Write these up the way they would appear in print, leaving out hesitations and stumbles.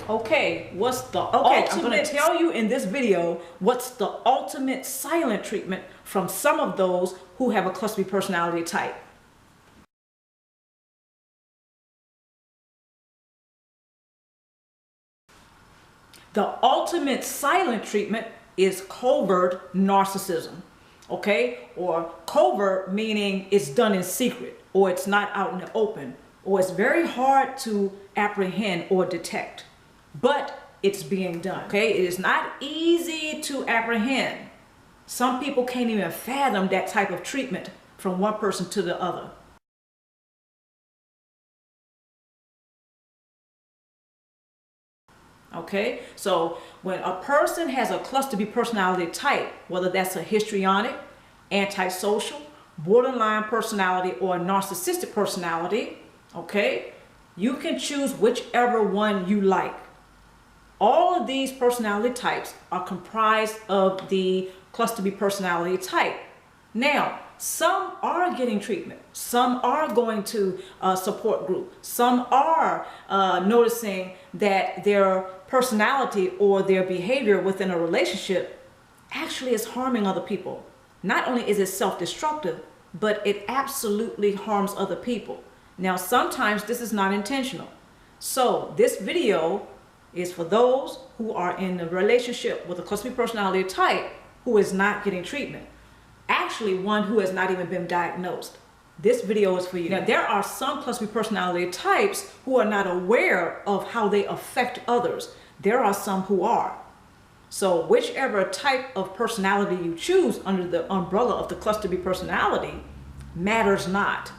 Okay, what's the ultimate? I'm going to tell you in this video what's the ultimate silent treatment from some of those who have a cluster B personality type. The ultimate silent treatment is covert narcissism, okay? Or covert meaning it's done in secret, or it's not out in the open, or it's very hard to apprehend or detect, but it's being done, okay? It is not easy to apprehend. Some people can't even fathom that type of treatment from one person to the other. Okay, so when a person has a cluster B personality type, whether that's a histrionic, antisocial, borderline personality, or a narcissistic personality, okay, you can choose whichever one you like. All of these personality types are comprised of the cluster B personality type. Now, some are getting treatment. Some are going to a support group. Some are noticing that their personality or their behavior within a relationship actually is harming other people. Not only is it self-destructive, but it absolutely harms other people. Now, sometimes this is not intentional. So this video is for those who are in a relationship with a cluster B personality type who is not getting treatment. Actually, one who has not even been diagnosed. This video is for you. Now, there are some cluster B personality types who are not aware of how they affect others. There are some who are. So whichever type of personality you choose under the umbrella of the cluster B personality matters not.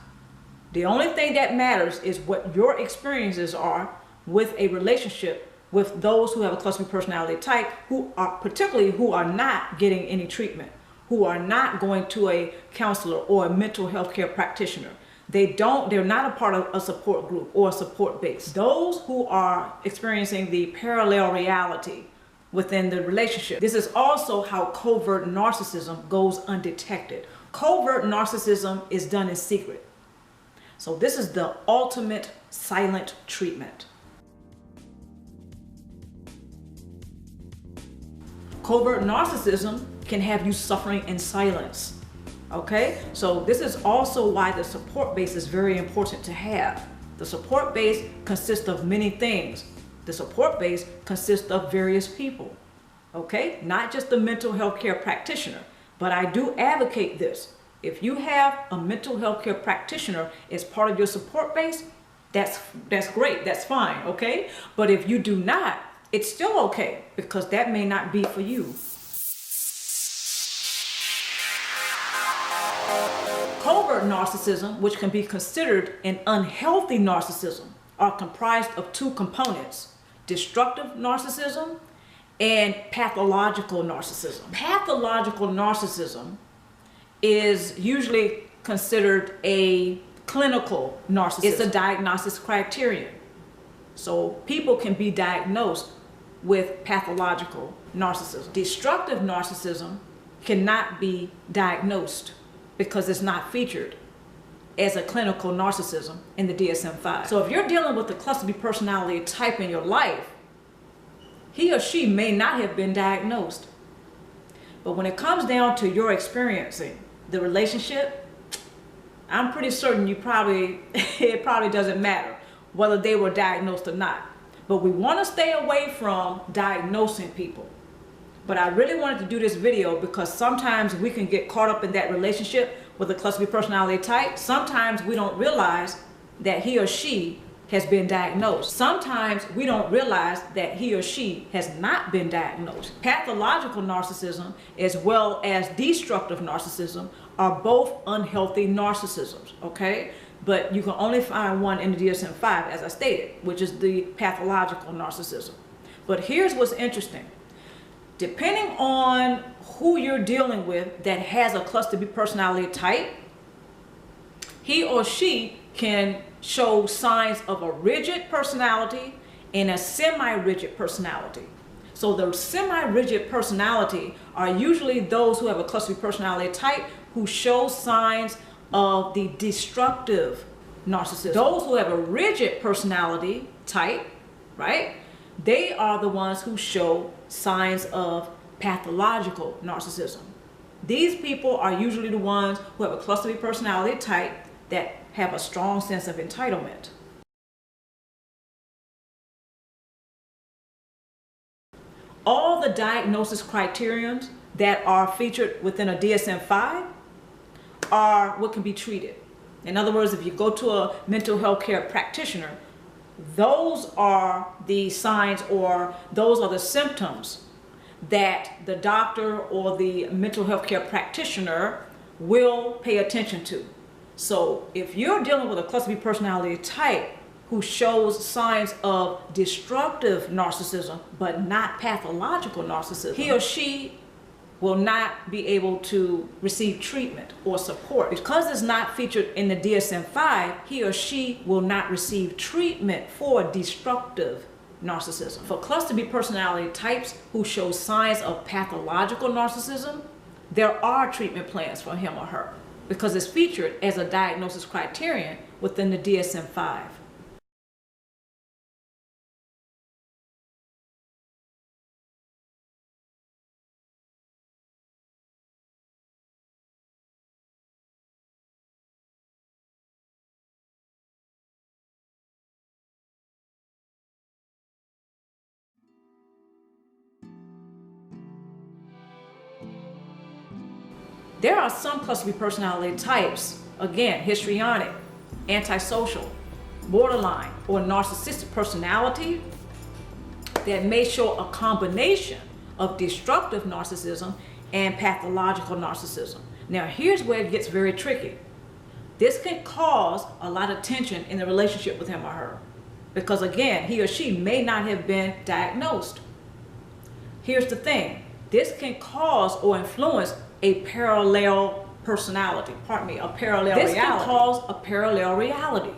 The only thing that matters is what your experiences are with a relationship with those who have a cluster B personality type, who are not getting any treatment, who are not going to a counselor or a mental health care practitioner. They're not a part of a support group or a support base. Those who are experiencing the parallel reality within the relationship. This is also how covert narcissism goes undetected. Covert narcissism is done in secret. So this is the ultimate silent treatment. Covert narcissism can have you suffering in silence. Okay, so this is also why the support base is very important to have. The support base consists of many things. The support base consists of various people. Okay, not just the mental health care practitioner, but I do advocate this. If you have a mental health care practitioner as part of your support base, that's great, that's fine, okay? But if you do not, it's still okay, because that may not be for you. Covert narcissism, which can be considered an unhealthy narcissism, are comprised of two components: destructive narcissism and pathological narcissism. Pathological narcissism is usually considered a clinical narcissism. It's a diagnosis criterion. So people can be diagnosed with pathological narcissism. Destructive narcissism cannot be diagnosed because it's not featured as a clinical narcissism in the DSM-5. So if you're dealing with the cluster B personality type in your life, he or she may not have been diagnosed. But when it comes down to your experiencing the relationship, I'm pretty certain it probably doesn't matter whether they were diagnosed or not. But we want to stay away from diagnosing people. But I really wanted to do this video because sometimes we can get caught up in that relationship with a cluster B personality type. Sometimes we don't realize that he or she has been diagnosed. Sometimes we don't realize that he or she has not been diagnosed. Pathological narcissism as well as destructive narcissism are both unhealthy narcissisms, okay? But you can only find one in the DSM-5, as I stated, which is the pathological narcissism. But here's what's interesting. Depending on who you're dealing with that has a cluster B personality type, he or she can show signs of a rigid personality and a semi-rigid personality. So the semi-rigid personality are usually those who have a cluster B personality type who show signs of the destructive narcissism. Those who have a rigid personality type, right? they are the ones who show signs of pathological narcissism. These people are usually the ones who have a cluster B personality type that have a strong sense of entitlement. All the diagnosis criterions that are featured within a DSM-5 are what can be treated. In other words, if you go to a mental health care practitioner, those are the signs or those are the symptoms that the doctor or the mental health care practitioner will pay attention to. So if you're dealing with a cluster B personality type who shows signs of destructive narcissism but not pathological narcissism, he or she will not be able to receive treatment or support. Because it's not featured in the DSM-5, he or she will not receive treatment for destructive narcissism. For cluster B personality types who show signs of pathological narcissism, there are treatment plans for him or her because it's featured as a diagnosis criterion within the DSM-5. There are some cluster B personality types, again, histrionic, antisocial, borderline, or narcissistic personality that may show a combination of destructive narcissism and pathological narcissism. Now, here's where it gets very tricky. This can cause a lot of tension in the relationship with him or her because, again, he or she may not have been diagnosed. Here's the thing. This can cause or influence a parallel personality, a parallel reality. This can cause a parallel reality.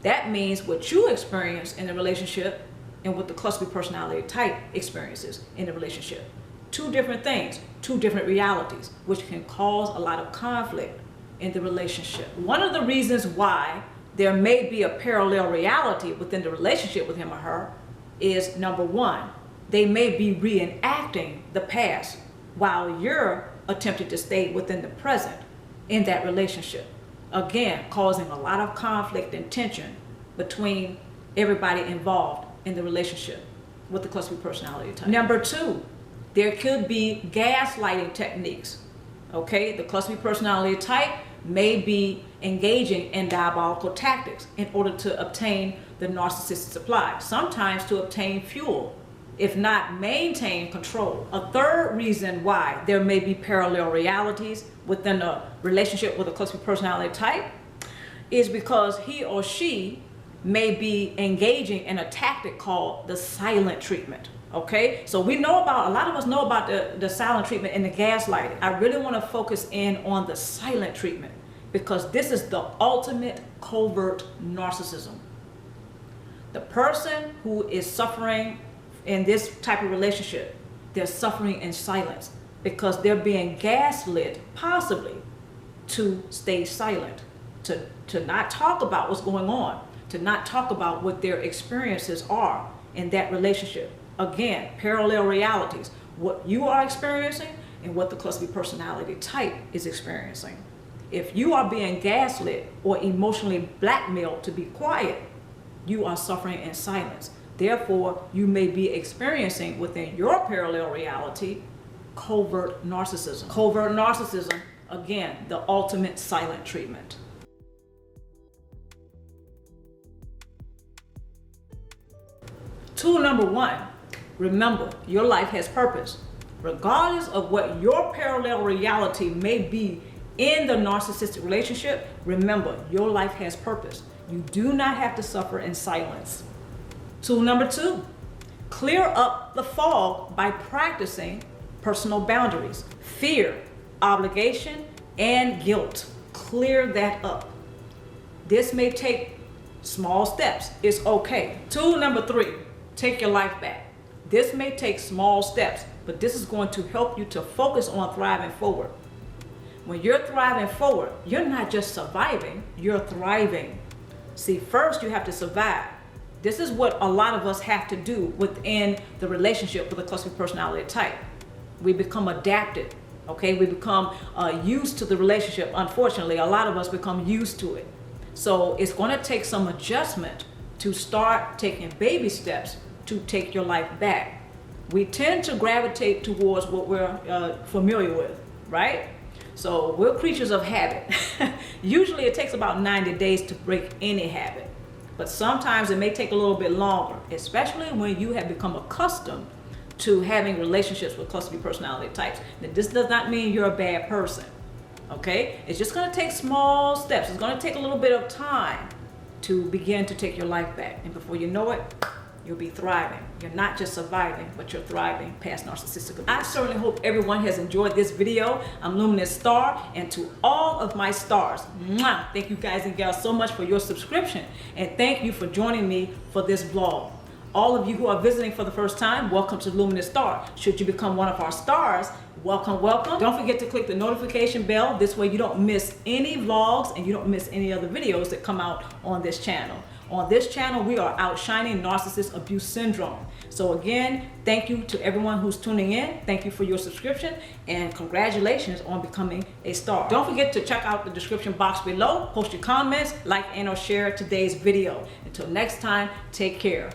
That means what you experience in the relationship and what the cluster B personality type experiences in the relationship. Two different things, two different realities, which can cause a lot of conflict in the relationship. One of the reasons why there may be a parallel reality within the relationship with him or her is, number one, they may be reenacting the past while you're attempting to stay within the present in that relationship. Again, causing a lot of conflict and tension between everybody involved in the relationship with the cluster B personality type. Number two, there could be gaslighting techniques. Okay, the cluster B personality type may be engaging in diabolical tactics in order to obtain the narcissistic supply, sometimes to obtain fuel, if not maintain control. A third reason why there may be parallel realities within a relationship with a cluster B personality type is because he or she may be engaging in a tactic called the silent treatment. Okay, so we know about, a lot of us know about the silent treatment and the gaslighting. I really want to focus in on the silent treatment because this is the ultimate covert narcissism. The person who is suffering in this type of relationship, they're suffering in silence because they're being gaslit, possibly to stay silent, to not talk about what's going on, to not talk about what their experiences are in that relationship. Again, parallel realities, what you are experiencing and what the cluster B personality type is experiencing. If you are being gaslit or emotionally blackmailed to be quiet, you are suffering in silence. Therefore, you may be experiencing within your parallel reality covert narcissism. Covert narcissism, again, the ultimate silent treatment. Tool number one, remember, your life has purpose. Regardless of what your parallel reality may be in the narcissistic relationship, remember, your life has purpose. You do not have to suffer in silence. Tool number two, clear up the fog by practicing personal boundaries. Fear, obligation, and guilt. Clear that up. This may take small steps. It's okay. Tool number three, take your life back. This may take small steps, but this is going to help you to focus on thriving forward. When you're thriving forward, you're not just surviving, you're thriving. See, first you have to survive. This is what a lot of us have to do within the relationship with a cluster personality type. We become adapted, okay? We become used to the relationship. Unfortunately, a lot of us become used to it. So it's going to take some adjustment to start taking baby steps to take your life back. We tend to gravitate towards what we're familiar with, right? So we're creatures of habit. Usually it takes about 90 days to break any habit, but sometimes it may take a little bit longer, especially when you have become accustomed to having relationships with cluster B personality types. Now, this does not mean you're a bad person, okay? It's just gonna take small steps. It's gonna take a little bit of time to begin to take your life back. And before you know it, you'll be thriving. You're not just surviving, but you're thriving past narcissistic abuse. I certainly hope everyone has enjoyed this video. I'm Luminousz Star, and to all of my stars, mwah, thank you guys and gals so much for your subscription, and thank you for joining me for this vlog. All of you who are visiting for the first time, welcome to Luminousz Star. Should you become one of our stars, welcome, welcome. Don't forget to click the notification bell. This way you don't miss any vlogs and you don't miss any other videos that come out on this channel. On this channel, we are outshining narcissist abuse syndrome. So again, thank you to everyone who's tuning in. Thank you for your subscription, and congratulations on becoming a star. Don't forget to check out the description box below, post your comments, like and or share today's video. Until next time, take care.